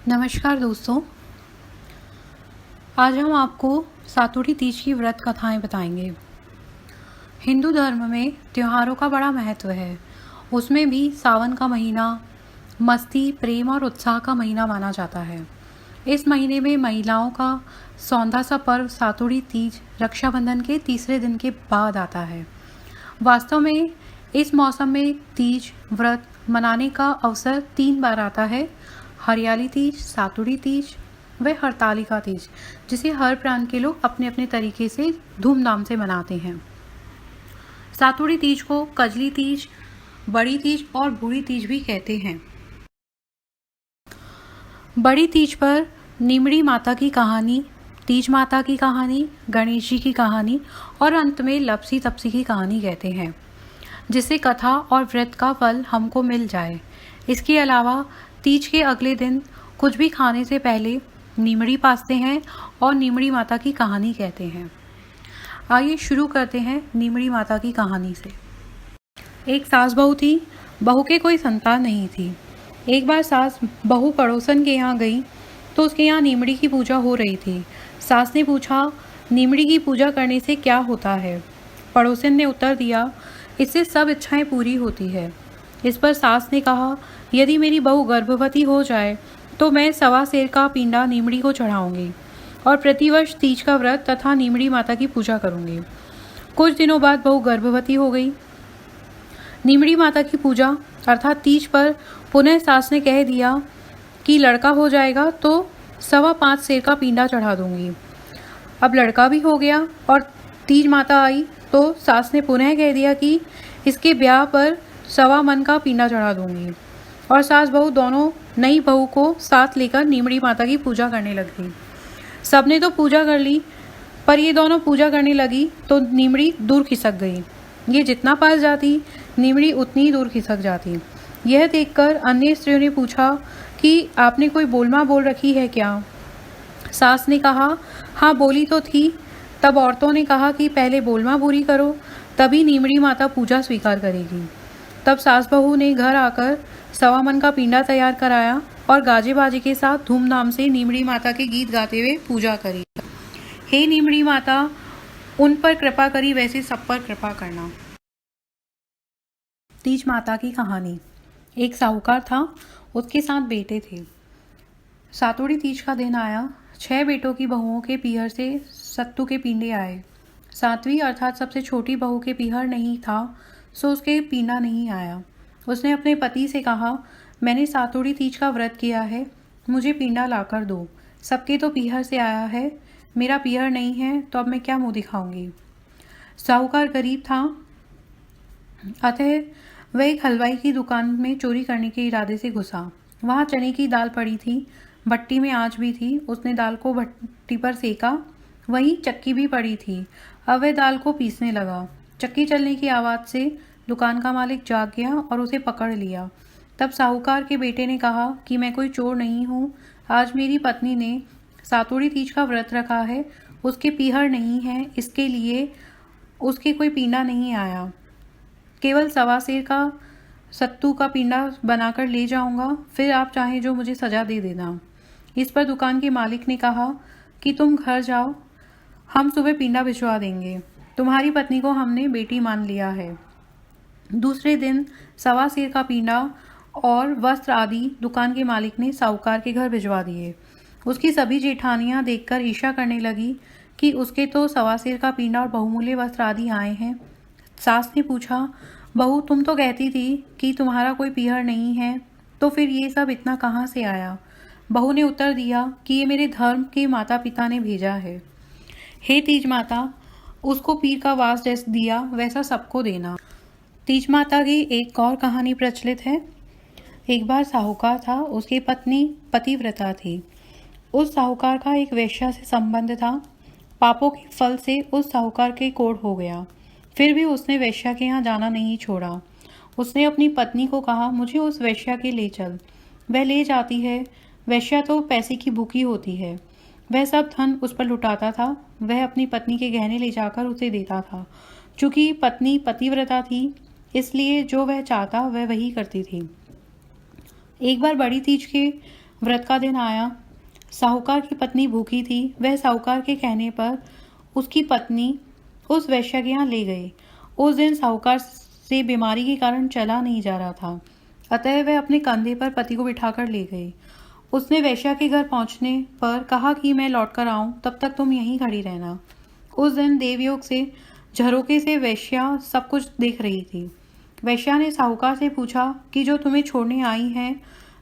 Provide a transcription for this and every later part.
नमस्कार दोस्तों। आज हम आपको सातुड़ी तीज की व्रत कथाएं बताएंगे। हिंदू धर्म में त्योहारों का बड़ा महत्व है। उसमें भी सावन का महीना मस्ती, प्रेम और उत्साह का महीना माना जाता है। इस महीने में महिलाओं का सौंधा सा पर्व सातुड़ी तीज रक्षाबंधन के तीसरे दिन के बाद आता है। वास्तव में इस मौसम में तीज व्रत मनाने का अवसर 3 बार आता है: हरियाली तीज, सातुड़ी तीज व हरतालिका तीज, जिसे हर प्रांत के लोग अपने अपने तरीके से धूमधाम से मनाते हैं। सातुड़ी तीज को कजली तीज, बड़ी तीज और बूढ़ी तीज भी कहते हैं। बड़ी तीज पर नीमड़ी माता की कहानी, तीज माता की कहानी, गणेश जी की कहानी और अंत में लपसी तपसी की कहानी कहते हैं, जिससे कथा और व्रत का फल हमको मिल जाए। इसके अलावा तीज के अगले दिन कुछ भी खाने से पहले नीमड़ी पासते हैं और नीमड़ी माता की कहानी कहते हैं। आइए शुरू करते हैं नीमड़ी माता की कहानी से। एक सास बहू थी। बहू के कोई संतान नहीं थी। एक बार सास बहू पड़ोसन के यहाँ गई तो उसके यहाँ नीमड़ी की पूजा हो रही थी। सास ने पूछा, नीमड़ी की पूजा करने से क्या होता है? पड़ोसन ने उत्तर दिया, इससे सब इच्छाएं पूरी होती है। इस पर सास ने कहा, यदि मेरी बहू गर्भवती हो जाए तो मैं 1.25 सेर का पिंडा नीमड़ी को चढ़ाऊंगी और प्रतिवर्ष तीज का व्रत तथा नीमड़ी माता की पूजा करूंगी। कुछ दिनों बाद बहू गर्भवती हो गई। नीमड़ी माता की पूजा अर्थात तीज पर पुनः सास ने कह दिया कि लड़का हो जाएगा तो 5.25 सेर का पिंडा चढ़ा दूंगी। अब लड़का भी हो गया और तीज माता आई तो सास ने पुनः कह दिया कि इसके ब्याह पर 1.25 मन का पिंडा चढ़ा दूंगी। और सास बहू दोनों नई बहू को साथ लेकर नीमड़ी माता की पूजा करने लग गई। सबने तो पूजा कर ली, पर ये दोनों पूजा करने लगी तो नीमड़ी दूर खिसक गई। ये जितना पास जाती नीमड़ी उतनी ही दूर खिसक जाती। यह देखकर अन्य स्त्रियों ने पूछा कि आपने कोई बोलमा बोल रखी है क्या? सास ने कहा, हाँ बोली तो थी। तब औरतों ने कहा कि पहले बोलमा पूरी करो, तभी नीमड़ी माता पूजा स्वीकार करेगी। तब सास बहू ने घर आकर 1.25 मन का पिंडा तैयार कराया और गाजे बाजे के साथ धूमधाम से नीमड़ी माता के गीत गाते हुए पूजा करी। हे नीमड़ी माता, उन पर कृपा करी वैसे सब पर कृपा करना। तीज माता की कहानी। एक साहूकार था, उसके 7 बेटे थे। सातुड़ी तीज का दिन आया। 6 बेटों की बहुओं के पीहर से सत्तू के पिंडे आए। 7वीं अर्थात सबसे छोटी बहू के पीहर नहीं था, सो उसके पिंडा नहीं आया। उसने अपने पति से कहा, मैंने सातुड़ी तीज का व्रत किया है, मुझे पिंडा लाकर दो। सबके तो पीहर से आया है, मेरा पीहर नहीं है तो अब मैं क्या मुंह दिखाऊंगी। साहूकार गरीब था, अतः वह एक हलवाई की दुकान में चोरी करने के इरादे से घुसा। वहाँ चने की दाल पड़ी थी, भट्टी में आँच भी थी। उसने दाल को भट्टी पर सेका, वहीं चक्की भी पड़ी थी। अब वह दाल को पीसने लगा। चक्की चलने की आवाज़ से दुकान का मालिक जाग गया और उसे पकड़ लिया। तब साहूकार के बेटे ने कहा कि मैं कोई चोर नहीं हूँ, आज मेरी पत्नी ने सातुड़ी तीज का व्रत रखा है, उसके पीहर नहीं है, इसके लिए उसके कोई पिंडा नहीं आया। केवल 1.25 सेर का सत्तू का पिंडा बनाकर ले जाऊंगा, फिर आप चाहें जो मुझे सजा दे देना। इस पर दुकान के मालिक ने कहा कि तुम घर जाओ, हम सुबह पिंडा भिजवा देंगे। तुम्हारी पत्नी को हमने बेटी मान लिया है। दूसरे दिन 1.25 सेर का पिंडा और वस्त्र आदि दुकान के मालिक ने साहूकार के घर भिजवा दिए। उसकी सभी जेठानियां देखकर ईर्ष्या करने लगी कि उसके तो 1.25 सेर का पिंडा और बहुमूल्य वस्त्र आदि आए हैं। सास ने पूछा, बहू तुम तो कहती थी कि तुम्हारा कोई पीहर नहीं है, तो फिर ये सब इतना कहाँ से आया? बहू ने उत्तर दिया कि ये मेरे धर्म के माता पिता ने भेजा है। हे तीज माता, उसको पीर का वास जैसा दिया वैसा सबको देना। तीज माता की एक और कहानी प्रचलित है। एक बार साहूकार था, उसकी पत्नी पतिव्रता थी। उस साहूकार का एक वेश्या से संबंध था। पापों के फल से उस साहूकार के कोढ़ हो गया, फिर भी उसने वेश्या के यहाँ जाना नहीं छोड़ा। उसने अपनी पत्नी को कहा, मुझे उस वेश्या के ले चल। वह ले जाती है। वेश्या तो पैसे की भूखी होती है, वह सब धन उस पर लुटाता था। वह अपनी पत्नी के गहने ले जाकर उसे देता था। चूंकि पत्नी पतिव्रता थी, इसलिए जो वह चाहता वह वही करती थी। एक बार बड़ी तीज के व्रत का दिन आया। साहूकार की पत्नी भूखी थी। वह साहूकार के कहने पर उसकी पत्नी उस वैश्या के यहाँ ले गई। उस दिन साहूकार से बीमारी के कारण चला नहीं जा रहा था, अतः वह अपने कंधे पर पति को बिठाकर ले गई। उसने वैश्या के घर पहुंचने पर कहा कि मैं लौट कर आऊं, तब तक तुम यहीं खड़ी रहना। उस दिन देवयोग से झरोके से वैश्या सब कुछ देख रही थी। वैश्या ने साहूकार से पूछा कि जो तुम्हें छोड़ने आई है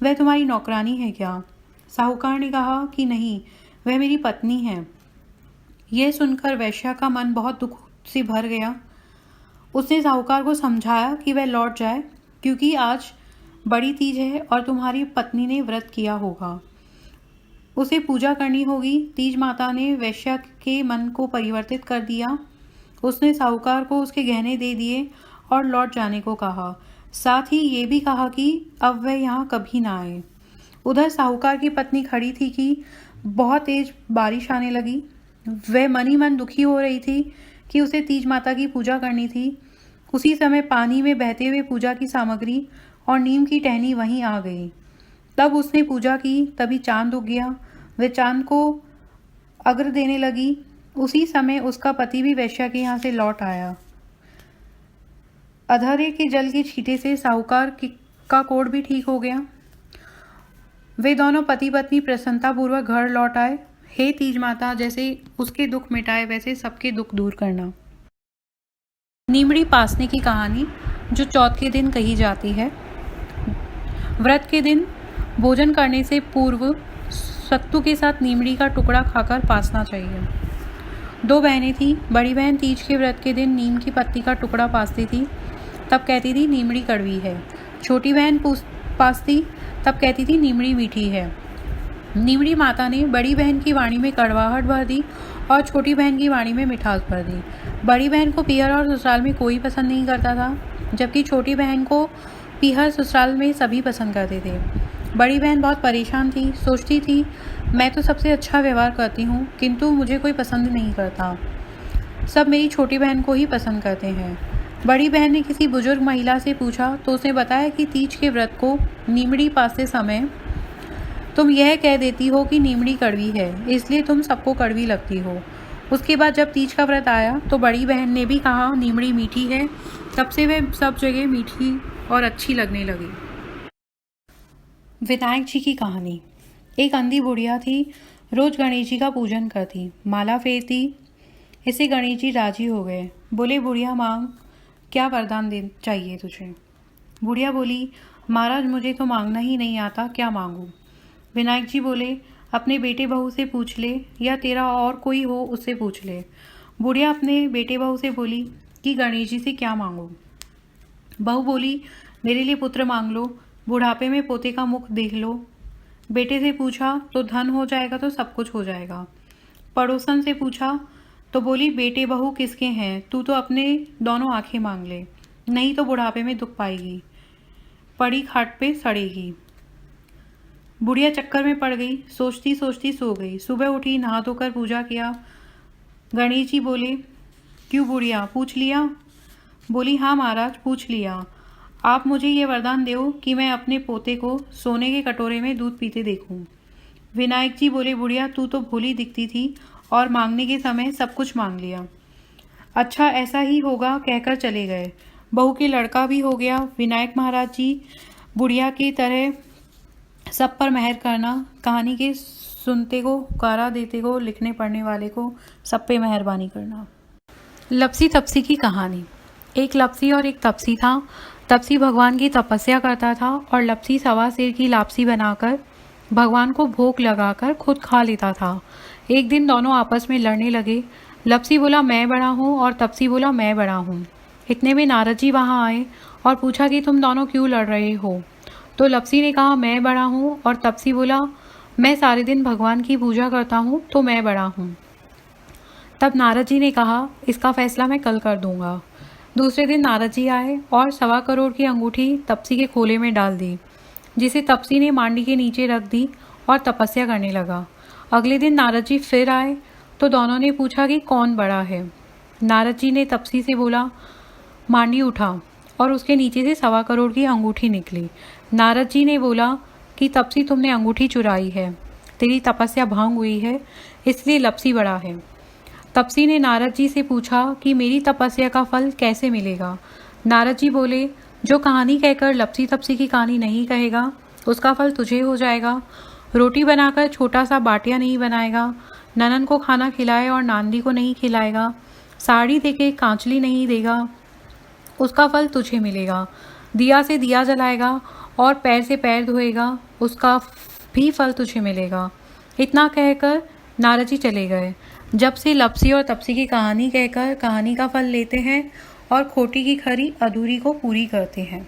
वह तुम्हारी नौकरानी है क्या? साहूकार ने कहा कि नहीं, वह मेरी पत्नी है। यह सुनकर वैश्या का मन बहुत दुख से भर गया। उसने साहूकार को समझाया कि वह लौट जाए, क्योंकि आज बड़ी तीज है और तुम्हारी पत्नी ने व्रत किया होगा, उसे पूजा करनी होगी। तीज माता ने वैश्या के मन को परिवर्तित कर दिया। उसने साहूकार को उसके गहने दे दिए और लौट जाने को कहा। साथ ही ये भी कहा कि अब वह यहाँ कभी ना आए। उधर साहूकार की पत्नी खड़ी थी कि बहुत तेज बारिश आने लगी। वह मन ही मन दुखी हो रही थी कि उसे तीज माता की पूजा करनी थी। उसी समय पानी में बहते हुए पूजा की सामग्री और नीम की टहनी वहीं आ गई। तब उसने पूजा की, तभी चांद उग गया। वह चांद को अर्घ्य देने लगी। उसी समय उसका पति भी वैश्या के यहाँ से लौट आया। अधरे के जल के छींटे से साहूकार का कोढ़ भी ठीक हो गया। वे दोनों पति पत्नी प्रसन्नतापूर्वक घर लौट आए। हे तीज माता, जैसे उसके दुख मिटाए वैसे सबके दुख दूर करना। नीमड़ी पासने की कहानी जो चौथ के दिन कही जाती है। व्रत के दिन भोजन करने से पूर्व सत्तू के साथ नीमड़ी का टुकड़ा खाकर पासना चाहिए। दो बहनें थीं। बड़ी बहन तीज के व्रत के दिन नीम की पत्ती का टुकड़ा पासती थी, तब कहती थी नीमड़ी कड़वी है। छोटी बहन पासती, तब कहती थी नीमड़ी मीठी है। नीमड़ी माता ने बड़ी बहन की वाणी में कड़वाहट भर दी और छोटी बहन की वाणी में मिठास भर दी। बड़ी बहन को पीहर और ससुराल में कोई पसंद नहीं करता था, जबकि छोटी बहन को पीहर ससुराल में सभी पसंद करते थे। बड़ी बहन बहुत परेशान थी। सोचती थी मैं तो सबसे अच्छा व्यवहार करती हूँ, किंतु मुझे कोई पसंद नहीं करता। सब मेरी छोटी बहन को ही पसंद करते हैं। बड़ी बहन ने किसी बुजुर्ग महिला से पूछा तो उसने बताया कि तीज के व्रत को नीमड़ी पासते समय तुम यह कह देती हो कि नीमड़ी कड़वी है, इसलिए तुम सबको कड़वी लगती हो। उसके बाद जब तीज का व्रत आया तो बड़ी बहन ने भी कहा नीमड़ी मीठी है। तब से वह सब जगह मीठी और अच्छी लगने लगी। विनायक जी की कहानी। एक अंधी बुढ़िया थी, रोज गणेश जी का पूजन करती, माला फेरती। इससे गणेश जी राजी हो गए। बोले बुढ़िया मांग, क्या वरदान दे चाहिए तुझे? बुढ़िया बोली महाराज मुझे तो मांगना ही नहीं आता, क्या मांगूं? विनायक जी बोले अपने बेटे बहू से पूछ ले, या तेरा और कोई हो उससे पूछ ले। बुढ़िया अपने बेटे बहू से बोली कि गणेश जी से क्या मांगूं? बहू बोली मेरे लिए पुत्र मांग लो, बुढ़ापे में पोते का मुख देख लो। बेटे से पूछा तो धन हो जाएगा तो सब कुछ हो जाएगा। पड़ोसन से पूछा तो बोली बेटे बहू किसके हैं, तू तो अपने दोनों आंखें मांग ले, नहीं तो बुढ़ापे में दुख पाएगी, पड़ी खाट पे सड़ेगी। बुढ़िया चक्कर में पड़ गई, सोचती सोचती सो गई। सुबह उठी, नहा धोकर पूजा किया। गणेश जी बोले क्यों बुढ़िया, पूछ लिया? बोली हाँ महाराज पूछ लिया। आप मुझे ये वरदान दो कि मैं अपने पोते को सोने के कटोरे में दूध पीते देखूं। विनायक जी बोले बुढ़िया तू तो भोली दिखती थी और मांगने के समय सब कुछ मांग लिया। अच्छा ऐसा ही होगा कहकर चले गए। बहू के लड़का भी हो गया। विनायक महाराज जी बुढ़िया की तरह सब पर मेहर करना। कहानी के सुनते को, हुकारा देते को, लिखने पढ़ने वाले को सब पे मेहरबानी करना। लपसी तपसी की कहानी। एक लपसी और एक तपसी था। तपसी भगवान की तपस्या करता था और लपसी सवा सेर की लापसी बनाकर भगवान को भोग लगाकर खुद खा लेता था। एक दिन दोनों आपस में लड़ने लगे। लपसी बोला मैं बड़ा हूँ और तपसी बोला मैं बड़ा हूँ। इतने में नारद जी वहाँ आए और पूछा कि तुम दोनों क्यों लड़ रहे हो? तो लपसी ने कहा मैं बड़ा हूँ और तपसी बोला मैं सारे दिन भगवान की पूजा करता हूँ तो मैं बड़ा हूँ। तब नारद जी ने कहा इसका फैसला मैं कल कर दूंगा। दूसरे दिन नारद जी आए और 1.25 करोड़ की अंगूठी तपसी के खोले में डाल दी, जिसे तपसी ने मांडी के नीचे रख दी और तपस्या करने लगा। अगले दिन नारद जी फिर आए तो दोनों ने पूछा कि कौन बड़ा है। नारद जी ने तपसी से बोला मांडी उठा और उसके नीचे से 1.25 करोड़ की अंगूठी निकली। नारद जी ने बोला कि तपसी तुमने अंगूठी चुराई है, तेरी तपस्या भंग हुई है, इसलिए लपसी बड़ा है। तपसी ने नारद जी से पूछा कि मेरी तपस्या का फल कैसे मिलेगा। नारद जी बोले, जो कहानी कहकर लपसी तपसी की कहानी नहीं कहेगा उसका फल तुझे हो जाएगा। रोटी बनाकर छोटा सा बाटिया नहीं बनाएगा, ननन को खाना खिलाए और नांदी को नहीं खिलाएगा, साड़ी देके कांचली नहीं देगा, उसका फल तुझे मिलेगा। दिया से दिया जलाएगा और पैर से पैर धोएगा, उसका भी फल तुझे मिलेगा। इतना कहकर नारद जी चले गए। जब से लपसी और तपसी की कहानी कहकर कहानी का फल लेते हैं और खोटी की खरी अधूरी को पूरी करते हैं।